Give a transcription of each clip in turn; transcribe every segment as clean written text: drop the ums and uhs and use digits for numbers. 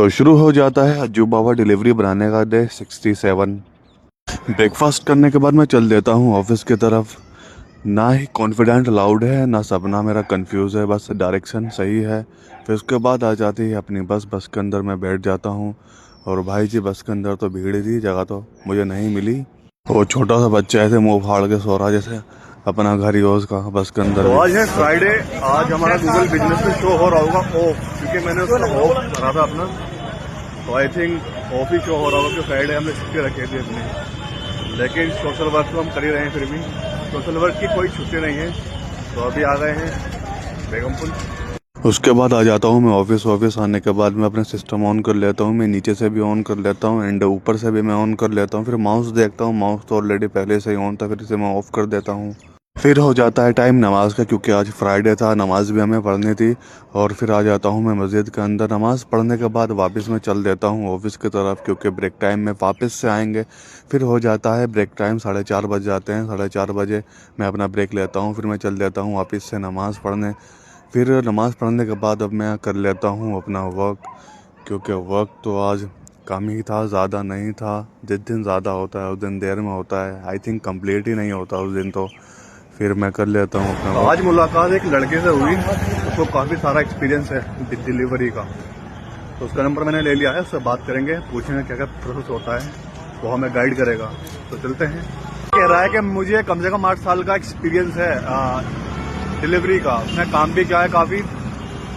तो शुरू हो जाता है अज्जू बाबा डिलीवरी बनाने का डे 67। ब्रेकफास्ट करने के बाद मैं चल देता हूँ ऑफिस की तरफ। ना ही कॉन्फिडेंट अलाउड है, ना सपना मेरा कंफ्यूज है, बस डायरेक्शन सही है। फिर उसके बाद आ जाती है अपनी बस के अंदर मैं बैठ जाता हूँ। और भाई जी बस के अंदर तो भीड़ थी, जगह तो मुझे नहीं मिली। वो छोटा सा बच्चा ऐसे मुंह फाड़ के सो रहा जैसे अपना घर ही हो उसका बस के अंदर तो भी। आज है फ्राइडे। आज हमारा गूगल बिजनेस में शो हो रहा होगा ऑफ, क्योंकि मैंने उसका ऑफ भरा था अपना। तो I think of he show हो रहा होगा कि फ्राइडे हमने छुट्टी रखी थी अपनी। लेकिन सोशल वर्क तो हम कर ही रहे हैं, फिर भी सोशल वर्क की कोई छुट्टी नहीं है। तो अभी आ गए हैं बेगमपुर। उसके बाद आ जाता हूँ मैं ऑफिस आने के बाद मैं अपना सिस्टम ऑन कर लेता हूँ। मैं नीचे से भी ऑन कर लेता हूँ एंड ऊपर से भी मैं ऑन कर लेता हूँ। फिर माउस देखता हूँ, माउस तो ऑलरेडी पहले से ही ऑन था, फिर इसे मैं ऑफ कर देता हूँ। फिर हो जाता है टाइम नमाज का, क्योंकि आज फ्राइडे था, नमाज भी हमें पढ़नी थी। और फिर आ जाता हूँ मैं मस्जिद के अंदर। नमाज पढ़ने के बाद वापस मैं चल देता हूँ ऑफिस की तरफ, क्योंकि ब्रेक टाइम में वापस से आएंगे। फिर हो जाता है ब्रेक टाइम, 4:30 बज जाते हैं। 4:30 बजे मैं अपना ब्रेक लेता हूँ, फिर मैं चल देता हूँ वापस से नमाज़ पढ़ने। फिर नमाज़ पढ़ने के बाद अब मैं कर लेता हूँ अपना वर्क, क्योंकि वर्क तो आज कम ही था, ज़्यादा नहीं था। जिस दिन ज़्यादा होता है उस दिन देर में होता है, आई थिंक कंप्लीट ही नहीं होता उस दिन। तो फिर मैं कर लेता हूँ अपना वर्क। आज मुलाकात एक लड़के से हुई, उसको काफ़ी सारा एक्सपीरियंस है डिलीवरी का। तो उसका नंबर मैंने ले लिया है, उससे बात करेंगे, पूछेंगे क्या क्या प्रोसेस होता है, वो हमें गाइड करेगा। तो चलते हैं। कह रहा है कि मुझे कम से कम 8 साल का एक्सपीरियंस है डिलीवरी का, उसमें काम भी क्या है काफ़ी।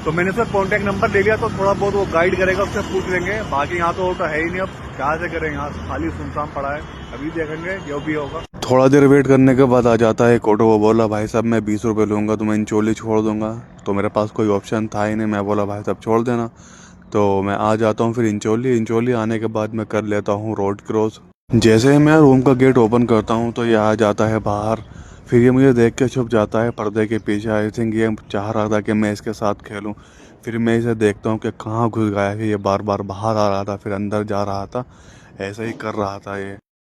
तो मैंने उसका कॉन्टैक्ट नंबर ले लिया, तो थोड़ा बहुत वो गाइड करेगा, उससे पूछ लेंगे। बाकी यहाँ तो है ही नहीं, अब क्या से करें, यहाँ खाली सुनसान पड़ा है। अभी देखेंगे जो भी होगा। थोड़ा देर वेट करने के बाद आ जाता है एक ऑटो। वो बोला भाई साहब मैं 20 रुपये लूँगा तो मैं इंचोली छोड़ दूंगा। तो मेरे पास कोई ऑप्शन था ही नहीं, मैं बोला भाई साहब छोड़ देना। तो मैं आ जाता हूँ फिर इंचोली आने के बाद मैं कर लेता हूँ रोड क्रॉस। जैसे ही मैं रूम का गेट ओपन करता हूँ तो ये आ जाता है बाहर। फिर ये मुझे देख के छुप जाता है पर्दे के पीछे। आई थिंक ये चाह रहा था कि मैं इसके साथ खेलूं। फिर मैं इसे देखता हूँ कि कहाँ घुस गया है। ये बार बार बाहर आ रहा था, फिर अंदर जा रहा था, ऐसे ही कर रहा था ये।